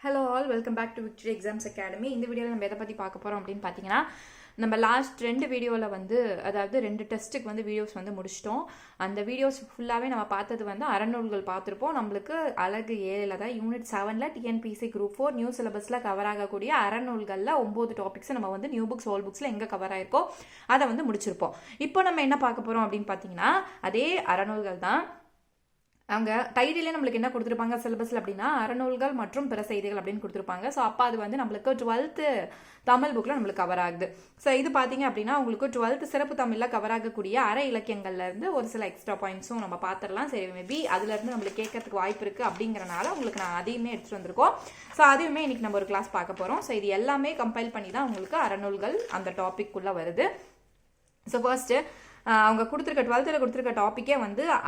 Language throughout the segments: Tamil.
Hello all, welcome back to Victory Exams Academy. இந்த வீடியோவில் நம்ம எதை பற்றி பார்க்க போகிறோம் அப்படின்னு பார்த்தீங்கன்னா, நம்ம லாஸ்ட் 2 வீடியோவில் அதாவது 2 டெஸ்ட்டுக்கு வீடியோஸ் முடிச்சிட்டோம். அந்த வீடியோஸ் ஃபுல்லாகவே நம்ம பார்த்தது அறநூல்கள் பார்த்துருப்போம். நம்மளுக்கு அழகு 7 தான் யூனிட் 7ல் டிஎன்பிசி குரூப் 4 நியூ சிலபஸில் கவர் ஆகக்கூடிய அறநூல்களில் 9 டாபிக்ஸ் நம்ம நியூ புக்ஸ் ஓல்ட் புக்ஸில் எங்கே கவர் ஆயிருக்கோ அதை முடிச்சிருப்போம். இப்போ நம்ம என்ன பார்க்க போகிறோம் அப்படின்னு பார்த்தீங்கன்னா, அதே அறநூல்கள் தான். அவங்க டைட்டிலே நம்மளுக்கு என்ன கொடுத்துருப்பாங்க சிலபஸில் அப்படின்னா, அறநூல்கள் மற்றும் பிற செய்திகள் அப்படின்னு கொடுத்துருப்பாங்க. ஸோ அப்போ அது நம்மளுக்கு 12th தமிழ் புக்கில் நம்மளுக்கு கவர் ஆகுது. ஸோ இது பார்த்தீங்க அப்படின்னா உங்களுக்கு 12th சிறப்பு தமிழில் கவர் ஆகக்கூடிய அற இலக்கியங்கள்லேருந்து ஒரு சில எக்ஸ்ட்ரா பாயிண்ட்ஸும் நம்ம பார்த்துடலாம். சரி, மேபி அதுலேருந்து நம்மளுக்கு கேட்கறதுக்கு வாய்ப்பு இருக்குது அப்படிங்கிறனால உங்களுக்கு நான் அதையுமே எடுத்துகிட்டு வந்திருக்கோம். ஸோ அதையுமே இன்னைக்கு நம்ம ஒரு கிளாஸ் பார்க்க போகிறோம். ஸோ இது எல்லாமே கம்பைல் பண்ணி தான் உங்களுக்கு அறநூல்கள் அந்த டாபிக் உள்ள வருது. ஸோ ஃபர்ஸ்ட்டு அவங்க கொடுத்துருக்க 12th கொடுத்துருக்க டாப்பிக்கே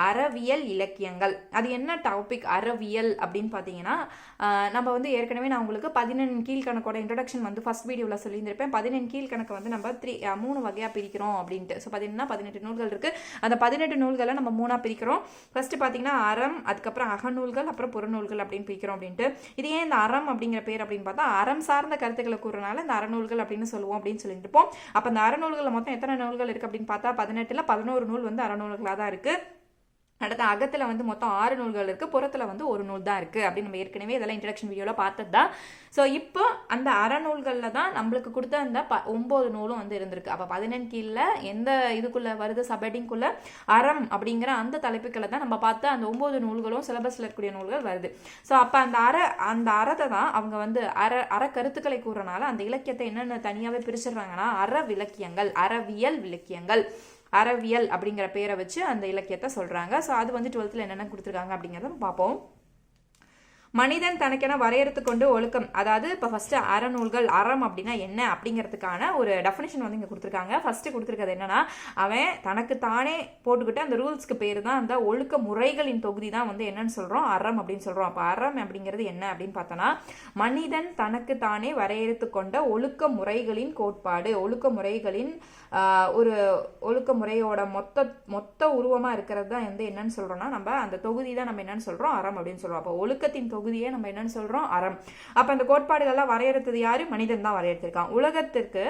அறவியல் இலக்கியங்கள். அது என்ன டாபிக் அறவியல் அப்படின்னு பார்த்தீங்கன்னா, நம்ம ஏற்கனவே நான் உங்களுக்கு 14 கீழ்கணக்கோட இன்ட்ரடக்ஷன் ஃபர்ஸ்ட் வீடியோவில் சொல்லியிருந்திருப்பேன். 14 கீழ்கணக்கு நம்ம 3 வகையாக பிரிக்கிறோம் அப்படின்ட்டு. ஸோ 18 நூல்கள் இருக்குது. அந்த 18 நூல்களை நம்ம 3ஆக பிரிக்கிறோம். ஃபர்ஸ்ட் பார்த்தீங்கன்னா அறம், அதுக்கப்புறம் அகநூல்கள், அப்புறம் புறநூல்கள் அப்படின்னு பிரிக்கிறோம் அப்படின்ட்டு. இது ஏன் இந்த அறம் அப்படிங்கிற பேர் அப்படின்னு பார்த்தா, அறம் சார்ந்த கருத்துக்களை கூறனால இந்த அறநூல்கள் அப்படின்னு சொல்லுவோம் அப்படின்னு சொல்லிட்டு இருப்போம். அப்போ அந்த அறநூல்கள் மொத்தம் எத்தனை நூல்கள் இருக்குது அப்படின்னு பார்த்தா 18ல் 11 நூல் அறநூல்களாக தான் இருக்கு. அடுத்த அகத்தில் மொத்தம் 6 நூல்கள் இருக்குது. புறத்தில் 1 நூல் தான் இருக்குது அப்படின்னு நம்ம ஏற்கனவே இதெல்லாம் இன்ட்ரடக்ஷன் வீடியோவில் பார்த்தது தான். ஸோ இப்போ அந்த அறநூல்களில் தான் நம்மளுக்கு கொடுத்த அந்த 9 நூலும் இருந்திருக்கு. அப்போ 14 கீழில் எந்த இதுக்குள்ளே வருது, சபடிங்குள்ளே அறம் அப்படிங்கிற அந்த தலைப்புக்களை தான் நம்ம பார்த்து அந்த 9 நூல்களும் சிலபஸில் இருக்கக்கூடிய நூல்கள் வருது. ஸோ அப்போ அந்த அறத்தை தான் அவங்க அற கருத்துக்களை கூறனால அந்த இலக்கியத்தை என்னென்ன தனியாகவே பிரிச்சிடுறாங்கன்னா, அறவிலக்கியங்கள், அறவியல் விலக்கியங்கள், அறவியல் அப்படிங்கிற பேரை வச்சு அந்த இலக்கியத்தை சொல்றாங்க. ஸோ அது 12th என்னென்ன கொடுத்துருக்காங்க அப்படிங்கிறத பார்ப்போம். மனிதன் தனக்கென வரையறுத்து கொண்டு ஒழுக்கம், அதாவது இப்போ ஃபர்ஸ்ட் அறநூல்கள், அறம் அப்படின்னா என்ன அப்படிங்கிறதுக்கான ஒரு டெஃபினேஷன் இங்கே கொடுத்துருக்காங்க. ஃபர்ஸ்ட் கொடுத்துருக்கிறது என்னன்னா, அவன் தனக்கு தானே போட்டுக்கிட்டு அந்த ரூல்ஸ்க்கு பேர் தான் அந்த ஒழுக்க முறைகளின் தொகுதி தான் என்னன்னு சொல்றோம் அறம் அப்படின்னு சொல்றோம். அப்போ அறம் அப்படிங்கிறது என்ன அப்படின்னு பார்த்தோன்னா, மனிதன் தனக்கு தானே வரையறுத்து கொண்ட ஒழுக்க முறைகளின் கோட்பாடு, ஒழுக்க முறைகளின் ஒரு ஒழுக்க முறையோட மொத்த உருவமா இருக்கிறது தான் என்னன்னு சொல்றோம்னா, நம்ம அந்த தொகுதி தான் நம்ம என்னன்னு சொல்றோம் அறம் அப்படின்னு சொல்றோம். அப்போ ஒழுக்கத்தின் தொகுதியே நம்ம என்னன்னு சொல்றோம் அறம். அப்ப அந்த கோட்பாடுகள்லாம் வரையறுத்தது யாரு? மனிதன் தான் வரையறுத்திருக்கான். உலகத்திற்கு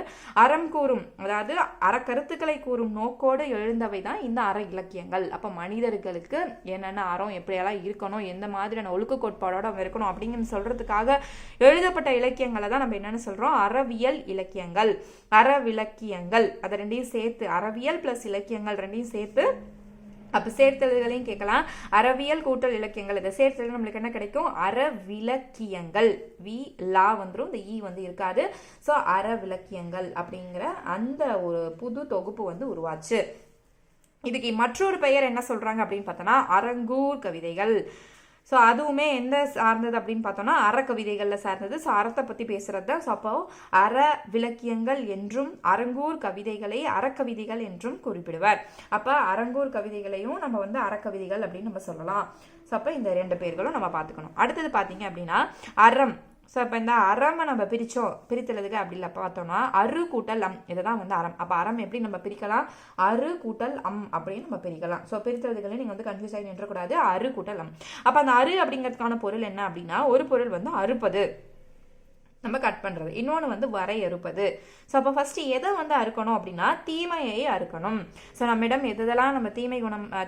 அறம் கூறும், அதாவது அறக்கருத்துக்களை கூறும் நோக்கோடு எழுந்தவை தான் இந்த அற இலக்கியங்கள். அப்ப மனிதர்களுக்கு என்னென்ன அறம், எப்படியெல்லாம் இருக்கணும், எந்த மாதிரியான ஒழுக்க கோட்பாடோட இருக்கணும் அப்படிங்கிறது சொல்றதுக்காக எழுதப்பட்ட இலக்கியங்களை தான் நம்ம என்னன்னு சொல்றோம் அறவியல் இலக்கியங்கள், அறவிலக்கியங்கள். அதை ரெண்டையும் சேர்த்து அறவியல் பிளஸ் இலக்கியங்கள் ரெண்டையும் சேர்த்து அப்ப சேர்த்தல்களையும் கேட்கலாம். அறவியல் கூட்டல் இலக்கியங்கள், இதை சேர்த்தல் நம்மளுக்கு என்ன கிடைக்கும்? அறவிலக்கியங்கள். வி லா வந்துடும், இந்த ஈ இருக்காது. ஸோ அறவிலக்கியங்கள் அப்படிங்கிற அந்த ஒரு புது தொகுப்பு உருவாச்சு. இதுக்கு மற்றொரு பெயர் என்ன சொல்றாங்க அப்படின்னு பார்த்தோன்னா அரங்கூர் கவிதைகள். ஸோ அதுவுமே எந்த சார்ந்தது அப்படின்னு பார்த்தோம்னா அறக்கவிதைகளில் சார்ந்தது. ஸோ அறத்தை பற்றி பேசுறது தான். ஸோ அப்போ அற விலக்கியங்கள் என்றும் அரங்கூர் கவிதைகளை அறக்கவிதைகள் என்றும் குறிப்பிடுவார். அப்போ அரங்கூர் கவிதைகளையும் நம்ம அறக்கவிதைகள் அப்படின்னு நம்ம சொல்லலாம். ஸோ அப்போ இந்த 2 பேர்களும் நம்ம பார்த்துக்கணும். அடுத்தது பார்த்தீங்க அப்படின்னா அறம். ஸோ இப்போ இந்த அறமை நம்ம பிரித்தலுக்கு அப்படி இல்லை பார்த்தோம்னா அரு கூட்டல் அம், இதுதான் அறம். அப்போ அறம் எப்படி நம்ம பிரிக்கலாம்? அரு கூட்டல் அம் அப்படின்னு நம்ம பிரிக்கலாம். ஸோ பிரித்தலுகளை நீங்கள் கன்ஃபியூஸ் ஆகி நின்றக்கூடாது. அரு கூட்டல் அம். அப்போ அந்த அரு அப்படிங்கிறதுக்கான பொருள் என்ன அப்படின்னா, ஒரு பொருள் அறுப்பது, நம்ம கட் பண்றது. இன்னொன்று வரையறுப்பது. ஸோ அப்போ ஃபர்ஸ்ட் எதை அறுக்கணும் அப்படின்னா தீமையை அறுக்கணும். ஸோ நம்மிடம் எதெல்லாம் நம்ம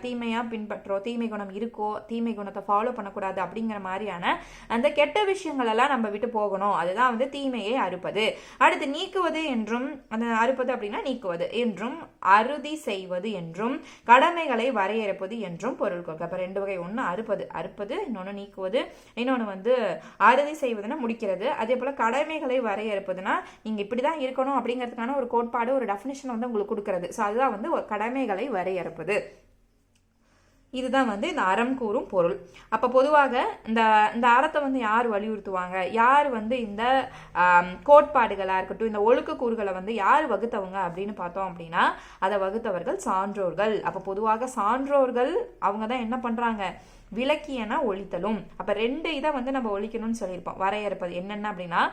தீமையா பின்பற்றோம், தீமை குணம் இருக்கோ, தீமை குணத்தை ஃபாலோ பண்ணக்கூடாது அப்படிங்கிற மாதிரியான அந்த கெட்ட விஷயங்கள் எல்லாம் நம்ம விட்டு போகணும். அதுதான் தீமையை அறுப்பது. அடுத்து நீக்குவது என்றும், அந்த அறுப்பது அப்படின்னா நீக்குவது என்றும், அறுதி செய்வது என்றும், கடமைகளை வரையறுப்பது என்றும் பொருள் கொடுக்க. அப்போ 2 வகை. ஒன்று அறுப்பது, இன்னொன்று நீக்குவது, இன்னொன்று அறுதி செய்வதுன்னா முடிக்கிறது. அதே போல கடமைகளை வரையறுப்பதுன்னா நீங்க இப்படிதான் இருக்கணும் அப்படிங்கிறதுக்கான ஒரு கோட்பாடு, ஒரு டெஃபினிஷன் உங்களுக்கு கொடுக்கிறது. ஸோ அதுதான் கடமைகளை வரையறுப்பது. இதுதான் இந்த அறம் கூறும் பொருள். அப்ப பொதுவாக இந்த அறத்தை யார் வலியுறுத்துவாங்க, யார் இந்த கோட்பாடுகளா இருக்கட்டும், இந்த ஒழுக்க கூறுகளை யார் வகுத்தவங்க அப்படின்னு பார்த்தோம் அப்படின்னா, அதை வகுத்தவர்கள் சான்றோர்கள். அப்ப பொதுவாக சான்றோர்கள் அவங்க தான் என்ன பண்றாங்க, விலக்கியன ஒழித்தலும். அப்ப 2 இதை நம்ம ஒழிக்கணும்னு சொல்லியிருப்போம். வரையறுப்பது என்னென்ன அப்படின்னா,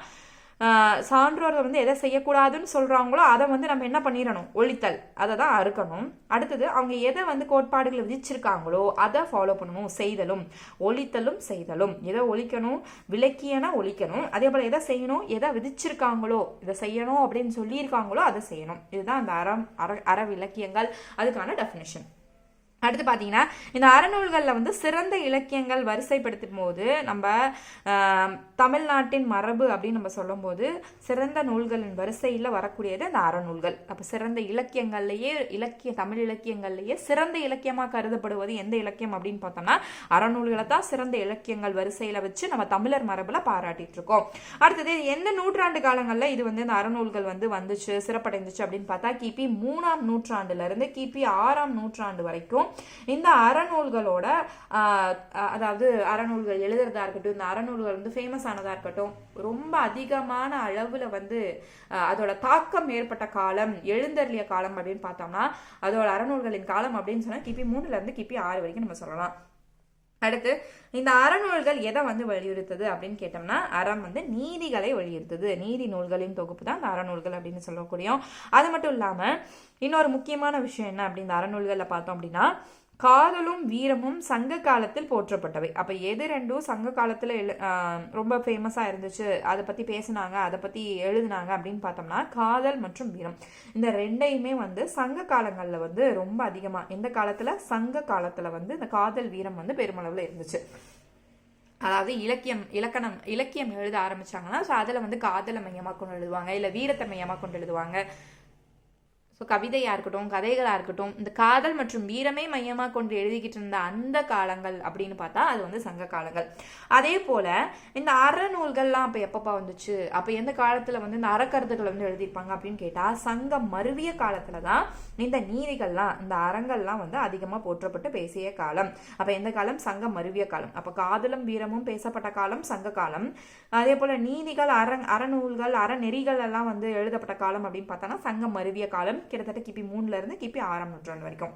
சான்றோர்கள் வந்து எதை செய்யக்கூடாதுன்னு சொல்றாங்களோ அதை வந்து நம்ம என்ன பண்ணிடணும், ஒழித்தல், அதை தான் அறுக்கணும். அடுத்தது அவங்க எதை வந்து கோட்பாடுகளை விதிச்சிருக்காங்களோ அதை ஃபாலோ பண்ணணும், செய்தலும் ஒழித்தலும் செய்தலும். எதை ஒழிக்கணும், விலக்கியனா ஒழிக்கணும். அதே போல எதை செய்யணும், எதை விதிச்சிருக்காங்களோ இதை செய்யணும் அப்படின்னு சொல்லியிருக்காங்களோ அதை செய்யணும். இதுதான் அந்த அற விலக்கியங்கள், அதுக்கான டெஃபினிஷன். அடுத்து பார்த்தீங்கன்னா இந்த அறநூல்களில் வந்து சிறந்த இலக்கியங்கள் வரிசைப்படுத்தும் போது நம்ம தமிழ்நாட்டின் மரபு அப்படின்னு நம்ம சொல்லும்போது சிறந்த நூல்களின் வரிசையில் வரக்கூடியது இந்த அறநூல்கள். அப்போ சிறந்த இலக்கியங்கள்லேயே தமிழ் இலக்கியங்கள்லேயே சிறந்த இலக்கியமாக கருதப்படுவது எந்த இலக்கியம் அப்படின்னு பார்த்தோம்னா அறநூல்களை தான் சிறந்த இலக்கியங்கள் வரிசையில் வச்சு நம்ம தமிழர் மரபில் பாராட்டிட்டு இருக்கோம். அடுத்தது எந்த நூற்றாண்டு காலங்களில் இது வந்து இந்த அறநூல்கள் வந்து வந்துச்சு, சிறப்படைந்துச்சு அப்படின்னு பார்த்தா கிபி 3ஆம் நூற்றாண்டுலேருந்து கிபி 6ஆம் நூற்றாண்டு வரைக்கும் இந்த அறநூல்களோட அதாவது அறநூல்கள் எழுதுறதா இருக்கட்டும், இந்த அறநூல்கள் வந்து ஃபேமஸ் ஆனதா இருக்கட்டும், ரொம்ப அதிகமான அளவுல வந்து அதோட தாக்கம் ஏற்பட்ட காலம், எழுந்தருளிய காலம் அப்படின்னு பார்த்தோம்னா அதோட அறநூல்களின் காலம் அப்படின்னு சொன்னா கிபி 3ல இருந்து கிபி 6 வரைக்கும் நம்ம சொல்லலாம். அடுத்து இந்த அறநூல்கள் எதை வந்து வலியுறுத்துது அப்படின்னு கேட்டோம்னா அறம் வந்து நீதிகளை வலியுறுத்துது. நீதி நூல்களின் தொகுப்பு தான் இந்த அறநூல்கள் அப்படின்னு சொல்லக்கூடிய. அது மட்டும் இல்லாம இன்னொரு முக்கியமான விஷயம் என்ன அப்படின்னு இந்த அறநூல்கள்ல பார்த்தோம் அப்படின்னா காதலும் வீரமும் சங்க காலத்தில் போற்றப்பட்டவை. அப்ப எது ரெண்டும் சங்க காலத்துல ரொம்ப ஃபேமஸா இருந்துச்சு, அதை பத்தி பேசினாங்க, அதை பத்தி எழுதினாங்க அப்படின்னு பார்த்தோம்னா காதல் மற்றும் வீரம், இந்த ரெண்டையுமே வந்து சங்க காலங்கள்ல வந்து ரொம்ப அதிகமா, எந்த காலத்துல, சங்க காலத்துல வந்து இந்த காதல் வீரம் வந்து பெருமளவுல இருந்துச்சு. அதாவது இலக்கியம் எழுத ஆரம்பிச்சாங்கன்னா ஸோ அதில் வந்து காதலை மையமாக கொண்டு எழுதுவாங்க, இல்லை வீரத்தை மையமாக கொண்டு எழுதுவாங்க. ஸோ கவிதையாக இருக்கட்டும், கதைகளாக இருக்கட்டும், இந்த காதல் மற்றும் வீரமே மையமாக கொண்டு எழுதிக்கிட்டு இருந்த அந்த காலங்கள் அப்படின்னு பார்த்தா அது வந்து சங்க காலங்கள். அதே போல் இந்த அறநூல்கள்லாம் அப்போ எப்பப்பா வந்துச்சு, அப்போ எந்த காலத்தில் வந்து இந்த அறக்கருத்துக்களை வந்து எழுதியிருப்பாங்க அப்படின்னு கேட்டால் சங்கம் மருவிய காலத்தில் தான் இந்த நீதிகள்லாம், இந்த அறங்கள்லாம் வந்து அதிகமாக போற்றப்பட்டு பேசிய காலம். அப்போ எந்த காலம், சங்கம் மருவிய காலம். அப்போ காதலும் வீரமும் பேசப்பட்ட காலம் சங்க காலம். அதே போல் நீதிகள், அறநூல்கள், அறநெறிகள் எல்லாம் வந்து எழுதப்பட்ட காலம் அப்படின்னு பார்த்தோன்னா சங்கம் மருவிய காலம், கிட்டத்தட்ட கிபி 3ல இருந்து கிபி 6ஆம் நூற்றாண்டு வரைக்கும்.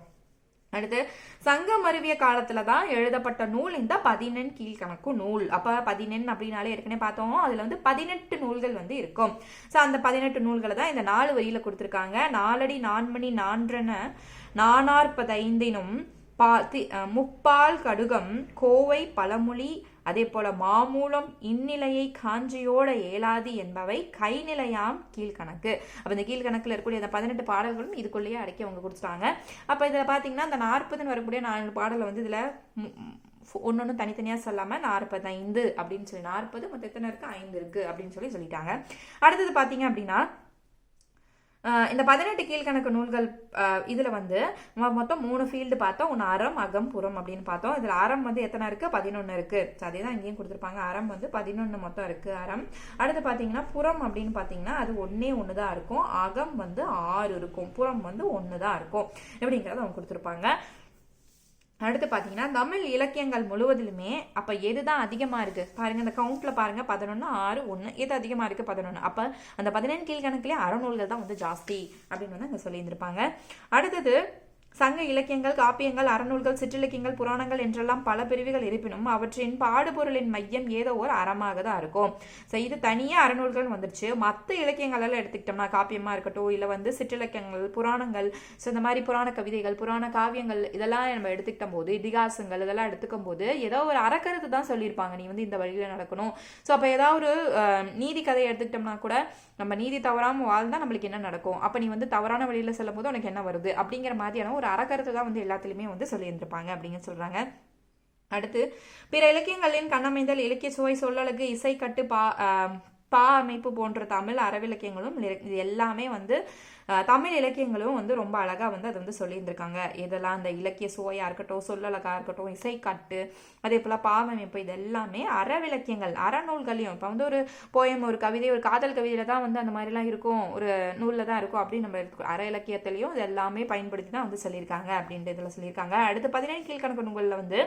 அடுத்து சங்கம் மருவிய காலத்துல தான் எழுதப்பட்ட நூல் இந்த 14 கீழ்கணக்கு நூல். அப்ப 14 அப்படின்னாலே ஏற்கனவே பார்த்தோம், அதுல வந்து 18 நூல்கள் வந்து இருக்கும். ஸோ அந்த 18 நூல்களை தான் இந்த 4 வரியில கொடுத்துருக்காங்க. 4 அடி 4 மணி 4 445 முப்பால் கடுகம் கோவை பழமொழி அதே போல மாமூலம் இந்நிலையை காஞ்சியோட ஏலாதி என்பவை கைநிலையாம் கீழ்கணக்கு. அப்ப இந்த கீழ்கணக்குல இருக்கக்கூடிய அந்த 18 பாடல்களும் இதுக்குள்ளேயே அடக்கி அவங்க கொடுத்துட்டாங்க. அப்ப இதுல பாத்தீங்கன்னா இந்த 40 வரக்கூடிய 4 பாடல் வந்து இதுல ஒன்னொன்னு தனித்தனியா சொல்லாம 45 அப்படின்னு சொல்லி 40 மொத்தம் எத்தனை இருக்கு, 5 இருக்கு அப்படின்னு சொல்லிட்டாங்க. அடுத்தது பாத்தீங்க அப்படின்னா இந்த 18 கீழ்கணக்கு நூல்கள் இதுல வந்து மொத்தம் 3 ஃபீல்டு பார்த்தோம். ஒன்று அறம், அகம், புறம் அப்படின்னு பார்த்தோம். இதுல அறம் வந்து எத்தனை இருக்கு, 11 இருக்கு. அதே தான் இங்கேயும் கொடுத்துருப்பாங்க. அறம் வந்து 11 மொத்தம் இருக்கு அறம். அடுத்து பாத்தீங்கன்னா புறம் அப்படின்னு பாத்தீங்கன்னா அது ஒண்ணு தான் இருக்கும். அகம் வந்து 6 இருக்கும், புறம் வந்து 1 தான் இருக்கும். எப்படிங்கிறத அவங்க கொடுத்துருப்பாங்க. அடுத்து பார்த்தீங்கன்னா தமிழ் இலக்கியங்கள் முழுவதிலுமே அப்போ எதுதான் அதிகமாக இருக்குது பாருங்கள், இந்த கவுண்ட்டில் பாருங்கள் 11 6 1 எது அதிகமாக இருக்குது 11. அப்போ அந்த 14 கீழ்கணக்குலேயே அறநூல்கள் தான் வந்து ஜாஸ்தி அப்படின்னு வந்து அங்கே சொல்லியிருந்திருப்பாங்க. அடுத்தது சங்க இலக்கியங்கள், காப்பியங்கள், அறநூல்கள், சிற்றிலக்கியங்கள், புராணங்கள் என்றெல்லாம் பல பிரிவுகள் இருப்பினும் அவற்றின் பாடுபொருளின் மையம் ஏதோ ஒரு அறமாக தான் இருக்கும். ஸோ இது தனியாக அறநூல்கள் வந்துருச்சு. மற்ற இலக்கியங்கள் எல்லாம் எடுத்துக்கிட்டோம்னா காப்பியமாக இருக்கட்டும், இல்லை வந்து சிற்றிலக்கியங்கள், புராணங்கள், ஸோ இந்த மாதிரி புராண கவிதைகள், புராண காவியங்கள் இதெல்லாம் நம்ம எடுத்துக்கிட்ட போது, இதிகாசங்கள் இதெல்லாம் எடுத்துக்கும் போது ஏதோ ஒரு அறக்கருத்து தான் சொல்லியிருப்பாங்க, நீ வந்து இந்த வழியில் நடக்கணும். ஸோ அப்போ ஏதாவது ஒரு நீதி கதையை எடுத்துக்கிட்டோம்னா கூட நம்ம நீதி தவறாமல் வாழ்ந்தால் நம்மளுக்கு என்ன நடக்கும், அப்போ நீ வந்து தவறான வழியில் செல்லும் போது உனக்கு என்ன வருது அப்படிங்கிற மாதிரியான ஒரு அறக்கருத்து தான் வந்து எல்லாத்துலேயுமே வந்து சொல்லியிருந்திருப்பாங்க அப்படின்னு சொல்கிறாங்க. அடுத்து பிற இலக்கியங்களின் கண்ணமைந்தல், இலக்கிய சுவை, சொல்லழகு, இசை கட்டு, பா அமைப்பு போன்ற தமிழ் அறவிலக்கியங்களும் இது எல்லாமே வந்து தமிழ் இலக்கியங்களும் வந்து ரொம்ப அழகாக வந்து அதை வந்து சொல்லியிருந்திருக்காங்க. இதெல்லாம் அந்த இலக்கிய சுவையாக இருக்கட்டும், சொல்லழகாக இருக்கட்டும், இசை கட்டு, அதே போல் பாவமைப்பு, இது எல்லாமே அறவிலக்கியங்கள் அறநூல்களையும். இப்போ வந்து ஒரு போயம், ஒரு கவிதை, ஒரு காதல் கவிதையில் தான் வந்து அந்த மாதிரிலாம் இருக்கும், ஒரு நூலில் தான் இருக்கும் அப்படின்னு நம்ம அற இலக்கியத்திலையும் இது எல்லாமே பயன்படுத்தி தான் வந்து சொல்லியிருக்காங்க அப்படின்ற இதில் சொல்லியிருக்காங்க. அடுத்து 17 கீழ்கணக்கு நூல்களில் வந்து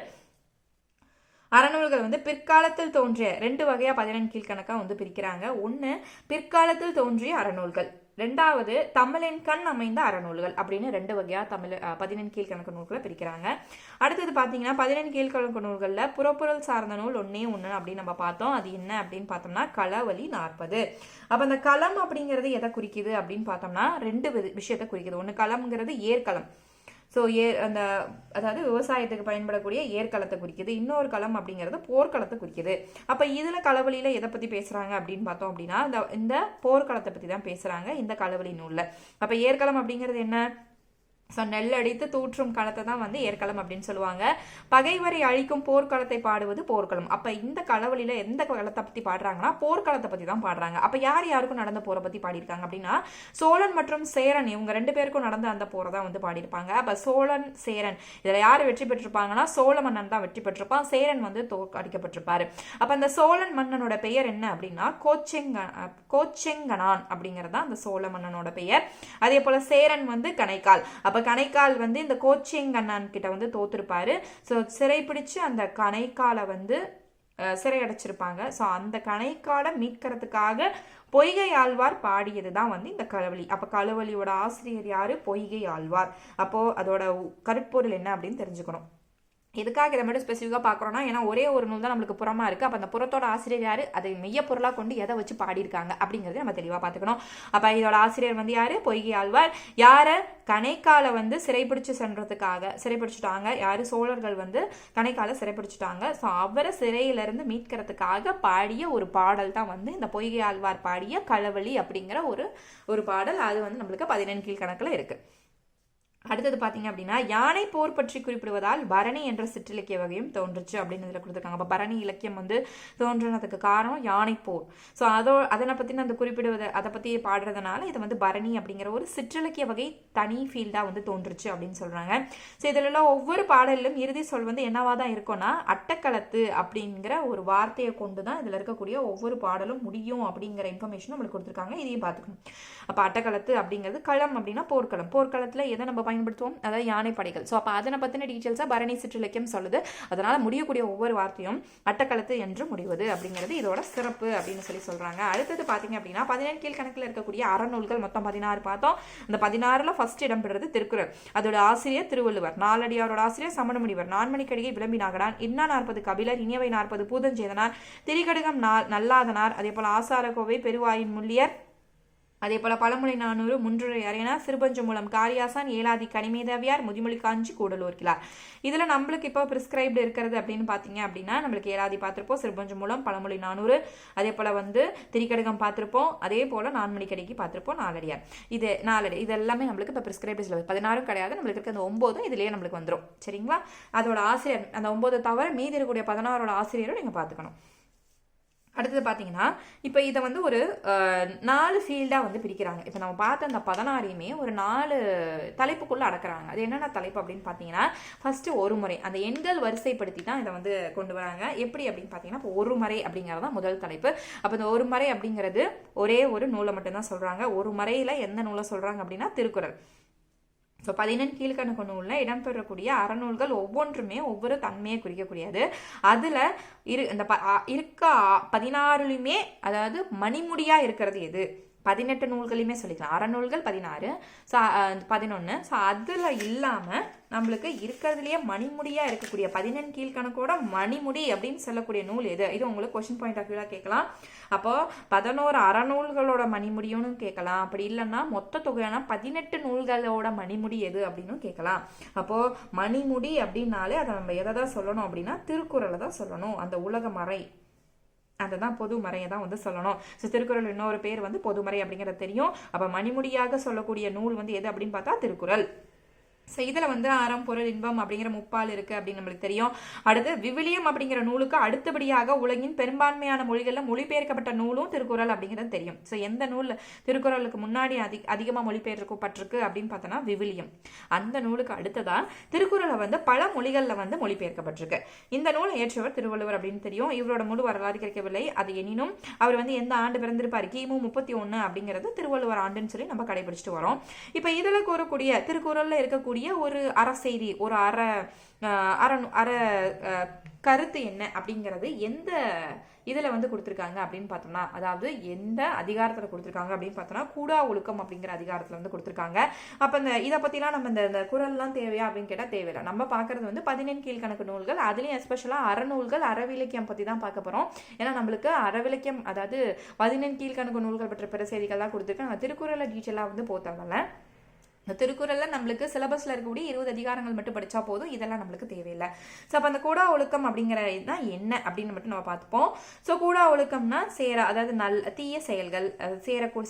அறநூல்கள் வந்து பிற்காலத்தில் தோன்றிய 2 வகையாக 17 கீழ்கணக்காக வந்து பிரிக்கிறாங்க. ஒன்று பிற்காலத்தில் தோன்றிய அறநூல்கள், ரெண்டாவது தமிழின் கண் அமைந்த அறநூல்கள் அப்படின்னு 2 வகையா தமிழ் 14 கீழ்கணக்கு நூல்களை பிரிக்கிறாங்க. அடுத்தது பாத்தீங்கன்னா 14 கீழ்கணக்கு நூல்கள்ல புறப்பொருள் சார்ந்த நூல் ஒன்னே ஒண்ணு அப்படின்னு நம்ம பார்த்தோம். அது என்ன அப்படின்னு பார்த்தோம்னா களவழி 40. அப்ப அந்த களம் அப்படிங்கிறது எதை குறிக்குது அப்படின்னு பார்த்தோம்னா 2 விஷயத்தை குறிக்குது. ஒண்ணு களம்ங்கிறது ஏற்களம், ஸோ அதாவது விவசாயத்துக்கு பயன்படக்கூடிய ஏற்களத்தை குறிக்குது. இன்னொரு களம் அப்படிங்கிறது போர்க்களத்தை குறிக்குது. அப்போ இதில் களவழியில் எதை பற்றி பேசுகிறாங்க அப்படின்னு பார்த்தோம் அப்படின்னா இந்த போர்க்களத்தை பற்றி தான் பேசுகிறாங்க இந்த களவழி நூலில். அப்போ ஏற்களம் அப்படிங்கிறது என்ன? ஸோ நெல்லடித்து தூற்றும் களத்தை தான் வந்து ஏற்களம் அப்படின்னு சொல்லுவாங்க. பகைவரை அழிக்கும் போர்க்களத்தை பாடுவது போர்க்களம். அப்போ இந்த களவழியில் எந்த களத்தை பற்றி பாடுறாங்கன்னா போர்க்களத்தை பற்றி தான் பாடுறாங்க. அப்போ யாருக்கும் நடந்த போரை பற்றி பாடியிருக்காங்க அப்படின்னா சோழன் மற்றும் சேரன் இவங்க 2 பேருக்கும் நடந்த அந்த போரை தான் வந்து பாடியிருப்பாங்க. அப்போ சோழன் சேரன் இதில் யார் வெற்றி பெற்றிருப்பாங்கன்னா சோழ மன்னன் தான் வெற்றி பெற்றிருப்பான். சேரன் வந்து தோற்கடிக்கப்பட்டிருப்பாரு. அப்போ அந்த சோழன் மன்னனோட பெயர் என்ன அப்படின்னா கோச்செங்கனான் அப்படிங்கிறது தான் அந்த சோழ மன்னனோட பெயர். அதே போல சேரன் வந்து கணைக்கால். அப்ப கணைக்கால் வந்து இந்த கோச்செங்கண்ணன் கிட்ட வந்து தோத்துருப்பாரு. ஸோ சிறைப்பிடிச்சு அந்த கணைக்காலை வந்து சிறையடைச்சிருப்பாங்க. ஸோ அந்த கணைக்காலை மீட்கிறதுக்காக பொய்கை ஆழ்வார் பாடியது தான் வந்து இந்த களவழி. அப்போ களவழியோட ஆசிரியர் யாரு? பொய்கை ஆழ்வார். அப்போ அதோட கருப்பொருள் என்ன அப்படின்னு தெரிஞ்சுக்கணும். எதுக்காக இதை மட்டும் ஸ்பெசிஃபிக்காக பார்க்குறோன்னா ஏன்னா ஒரே ஒரு நூல் தான் நம்மளுக்கு புறமா இருக்குது. அப்போ அந்த புறத்தோட ஆசிரியர் யார், அதை மெய்ய பொருளாக கொண்டு எதை வச்சு பாடியிருக்காங்க அப்படிங்கிறது நம்ம தெளிவாக பார்த்துக்கணும். அப்போ இதோட ஆசிரியர் வந்து யார்? பொய்கை ஆழ்வார். யாரை? கணைக்காலை வந்து சிறைப்பிடிச்சுட்டாங்க. யார்? சோழர்கள் வந்து கணைக்காலை சிறைப்பிடிச்சுட்டாங்க. ஸோ அவரை சிறையிலிருந்து மீட்கிறதுக்காக பாடிய ஒரு பாடல் தான் வந்து இந்த பொய்கை ஆழ்வார் பாடிய களவழி அப்படிங்கிற ஒரு பாடல். அது வந்து நம்மளுக்கு 14 கீழ்கணக்கில் இருக்குது. அடுத்தது பார்த்தீங்க அப்படின்னா யானை போர் பற்றி குறிப்பிடுவதால் பரணி என்ற சிற்றிலக்கிய வகையும் தோன்றுச்சு அப்படின்னு இதில் கொடுத்துருக்காங்க. அப்போ பரணி இலக்கியம் வந்து தோன்றினதுக்கு காரணம் யானை போர். ஸோ அதனை பற்றின அந்த அதை பற்றி பாடுறதுனால இதை வந்து பரணி அப்படிங்கிற ஒரு சிற்றிலக்கிய வகை தனி ஃபீல்டாக வந்து தோன்றுச்சு அப்படின்னு சொல்கிறாங்க. ஸோ இதிலெல்லாம் ஒவ்வொரு பாடலிலும் இறுதி சொல் வந்து என்னவா தான் இருக்கும்னா அட்டக்களத்து அப்படிங்கிற ஒரு வார்த்தையை கொண்டு தான் இதில் இருக்கக்கூடிய ஒவ்வொரு பாடலும் முடியும் அப்படிங்கிற இன்ஃபர்மேஷன் நம்மளுக்கு கொடுத்துருக்காங்க. இதையும் பார்த்துக்கணும். அப்போ அட்டக்களத்து அப்படிங்கிறது களம் அப்படின்னா போர்க்களம். போர்க்களத்தில் எதை நம்ம பயன்படுத்துவோம்? அதாவது யானை படைகள். ஸோ அப்போ அதனை பற்றின டீட்டெயில்ஸாக பரணி சிற்றிலக்கியம் சொல்லுது. அதனால முடியக்கூடிய ஒவ்வொரு வார்த்தையும் அட்டக்களத்து என்று முடிவது அப்படிங்கிறது இதோட சிறப்பு அப்படின்னு சொல்றாங்க. அடுத்தது பார்த்தீங்க அப்படின்னா 17 கீழ்கணக்கில் இருக்கக்கூடிய அறநூல்கள் மொத்தம் 16 பார்த்தோம். அந்த 16ல் ஃபர்ஸ்ட் இடம்பெறுறது திருக்குறள். அதோட ஆசிரியர் திருவள்ளுவர். நாலடியாரோட ஆசிரியர் சமணமுனிவர். நான்மணிக்கடிகை விளம்பினாகடான். இன்னா 40 கபிலர். இனியவை 40 பூதஞ்சேதனார். திரிகடுகம் நல்லாதனார். அதே போல ஆசாரகோவை பெருவாயின் முள்ளியர். அதே போல பழமொழி 400 முன்றுரை அறையனா சிறுபஞ்சு மூலம் காரியாசான் ஏலாதி கனிமேதவியார் முதிமொழி காஞ்சி கூடலூர் கிளார். இதில் நம்மளுக்கு இப்போ பிரிஸ்கிரைப்டு இருக்கிறது அப்படின்னு பார்த்தீங்க அப்படின்னா நம்மளுக்கு ஏலாதி பார்த்துருப்போம், சிறுபஞ்சு மூலம், பழமொழி 400, அதே போல் வந்து திரிகடுகம் பார்த்துருப்போம், அதே போல் நான்மணிக்கடிக்கு பார்த்துருப்போம், நாலடியார். இது எல்லாமே நம்மளுக்கு இப்போ பிரிஸ்கிரைப்டு சிலபஸ் 16 கிடையாது. நம்மளுக்கு இருக்க அந்த 9 இதுலேயே நம்மளுக்கு வந்துடும். சரிங்களா? அதோட ஆசிரியர் அந்த 9 தவிர மீதி இருக்கக்கூடிய 16ஓட ஆசிரியரும் நீங்கள் பார்த்துக்கணும். அடுத்தது பார்த்தீங்கன்னா இப்போ இதை வந்து ஒரு 4 ஃபீல்டாக வந்து பிரிக்கிறாங்க. இப்போ நம்ம பார்த்த அந்த 16ஐயுமே ஒரு 4 தலைப்புக்குள்ளே அடக்குறாங்க. அது என்னென்ன தலைப்பு அப்படின்னு பார்த்தீங்கன்னா ஃபஸ்ட்டு ஒரு முறை. அந்த எண்கள் வரிசைப்படுத்தி தான் இதை வந்து கொண்டு வராங்க. எப்படி அப்படின்னு பார்த்தீங்கன்னா இப்போ ஒரு முறை அப்படிங்கிறது தான் முதல் தலைப்பு. அப்போ இந்த ஒரு முறை அப்படிங்கிறது ஒரே ஒரு நூலை மட்டும்தான் சொல்கிறாங்க. ஒரு முறையில் எந்த நூலை சொல்கிறாங்க அப்படின்னா திருக்குறள். ஸோ 14 கீழ்கணக்கு நூலில் இடம்பெறக்கூடிய அறநூல்கள் ஒவ்வொன்றுமே ஒவ்வொரு தன்மையை குறிக்கக்கூடியது. அதில் இந்த இருக்க 16லையுமே அதாவது மணிமுடியாக இருக்கிறது எது? 18 நூல்களையுமே சொல்லிக்கலாம். அறநூல்கள் 16, 11. ஸோ அதில் இல்லாமல் நம்மளுக்கு இருக்கிறதுலையே மணிமுடியாக இருக்கக்கூடிய 14 கீழ்கணக்கோட மணிமுடி அப்படின்னு சொல்லக்கூடிய நூல் எது? இது உங்களுக்கு கொஸ்டின் பாயிண்ட் ஆஃப் வியூவாக கேட்கலாம். அப்போ 11 அறநூல்களோட மணிமுடியும்னு கேட்கலாம். அப்படி இல்லைன்னா மொத்த தொகையான 18 நூல்களோட மணிமுடி எது அப்படின்னு கேட்கலாம். அப்போ மணிமுடி அப்படின்னாலே அதை நம்ம எதை தான் சொல்லணும் அப்படின்னா திருக்குறளை தான் சொல்லணும். அந்த உலக மறை அதுதான் பொதுமறையை தான் வந்து சொல்லணும். ஸோ திருக்குறள் இன்னொரு பேர் வந்து பொதுமறை அப்படிங்கிறது தெரியும். அப்போ மணிமுடியாக சொல்லக்கூடிய நூல் வந்து எது அப்படின்னு பார்த்தா திருக்குறள். ஸோ இதில் வந்து அறம் பொருள் இன்பம் அப்படிங்கிற முப்பால் இருக்குது அப்படின்னு நம்மளுக்கு தெரியும். அடுத்து விவிலியம் அப்படிங்கிற நூலுக்கு அடுத்தபடியாக உலகின் பெரும்பான்மையான மொழிகளில் மொழிபெயர்க்கப்பட்ட நூலும் திருக்குறள் அப்படிங்கிறது தெரியும். ஸோ எந்த நூல் திருக்குறளுக்கு முன்னாடி அதிகமாக மொழிபெயர்க்கப்பட்டிருக்கு அப்படின்னு பார்த்தோன்னா விவிலியம். அந்த நூலுக்கு அடுத்ததான் திருக்குறளை வந்து பல மொழிகளில் வந்து மொழிபெயர்க்கப்பட்டிருக்கு. இந்த நூல் இயற்றியவர் திருவள்ளுவர் அப்படின்னு தெரியும். இவரோட முழு வரலாறு கிடைக்கவில்லை. அது எனினும் அவர் வந்து எந்த ஆண்டு பிறந்திருப்பார்? கிமு 31 அப்படிங்கிறது திருவள்ளுவர் ஆண்டுன்னு சொல்லி நம்ம கடைபிடிச்சிட்டு வரோம். இப்போ இதில் கூறக்கூடிய திருக்குறளில் இருக்கக்கூடிய இருக்கக்கூடிய ஒரு அறசெய்தி, ஒரு அற கருத்து என்ன அப்படிங்கிறது எந்த இதில் வந்து கொடுத்துருக்காங்க அப்படின்னு பார்த்தோம்னா, அதாவது எந்த அதிகாரத்தில் கொடுத்துருக்காங்க அப்படின்னு பார்த்தோம்னா கூடா ஒழுக்கம் அப்படிங்கிற அதிகாரத்தில் வந்து கொடுத்துருக்காங்க. அப்போ இதை பற்றிலாம் நம்ம இந்த குறள்லாம் தேவையா அப்படின்னு கேட்டால் தேவையில்லை. நம்ம பார்க்குறது வந்து 14 கீழ்கணக்கு நூல்கள், அதுலேயும் எஸ்பெஷலாக அறநூல்கள், அறவிலக்கியம் பற்றி தான் பார்க்க போகிறோம். ஏன்னா நம்மளுக்கு அறவிலக்கியம் அதாவது 14 கீழ்கணக்கு நூல்கள் பற்ற பிற செய்திகள் தான் கொடுத்துருக்கு. நம்ம திருக்குறளை டீட்டெயிலாக வந்து போத்தாங்கல்ல. இந்த திருக்குறள்ல நம்மளுக்கு சிலபஸ்ல இருக்கக்கூடிய 20 அதிகாரங்கள் மட்டும் படிச்சா போதும், இதெல்லாம் நம்மளுக்கு தேவையில்லை. ஸோ அப்போ அந்த கூடா ஒழுக்கம் அப்படிங்கிற இதுதான் என்ன அப்படின்னு மட்டும் நம்ம பார்த்துப்போம். ஸோ கூடா ஒழுக்கம்னா அதாவது தீய செயல்கள்,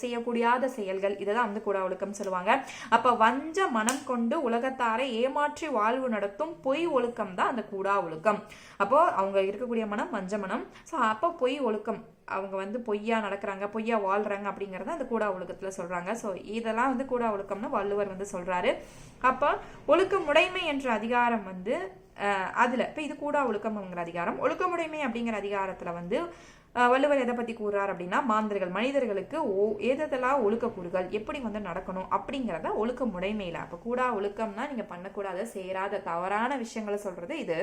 செய்யக்கூடாத செயல்கள், இதைதான் வந்து கூடா ஒழுக்கம் சொல்லுவாங்க. அப்போ வஞ்ச மனம் கொண்டு உலகத்தாரை ஏமாற்றி வாழ்வு நடத்தும் பொய் ஒழுக்கம் தான் அந்த கூடா ஒழுக்கம். அப்போ அவங்க இருக்கக்கூடிய மனம் வஞ்ச மனம். ஸோ அப்போ பொய் ஒழுக்கம், அவங்க வந்து பொய்யா நடக்கிறாங்க, பொய்யா வாழ்றாங்க அப்படிங்கிறத அந்த கூடா ஒழுக்கத்துல சொல்றாங்க. ஸோ இதெல்லாம் வந்து கூடா ஒழுக்கம்னு வள்ளுவர் வந்து சொல்றாரு. அப்போ ஒழுக்கமுடைமை என்ற அதிகாரம் வந்து அதுல இப்போ இது கூடா ஒழுக்கம்ங்கிற அதிகாரம். ஒழுக்கமுடைமை அப்படிங்கிற அதிகாரத்துல வந்து வள்ளுவர் எதை பத்தி கூறுறார் அப்படின்னா, மாந்தர்கள் மனிதர்களுக்கு ஏதெல்லாம் ஒழுக்க கூறுகள் எப்படி வந்து நடக்கணும் அப்படிங்கிறத ஒழுக்கமுடைமையில. அப்போ கூடா ஒழுக்கம்னா நீங்க பண்ணக்கூடாத சேராத தவறான விஷயங்களை சொல்றது இது.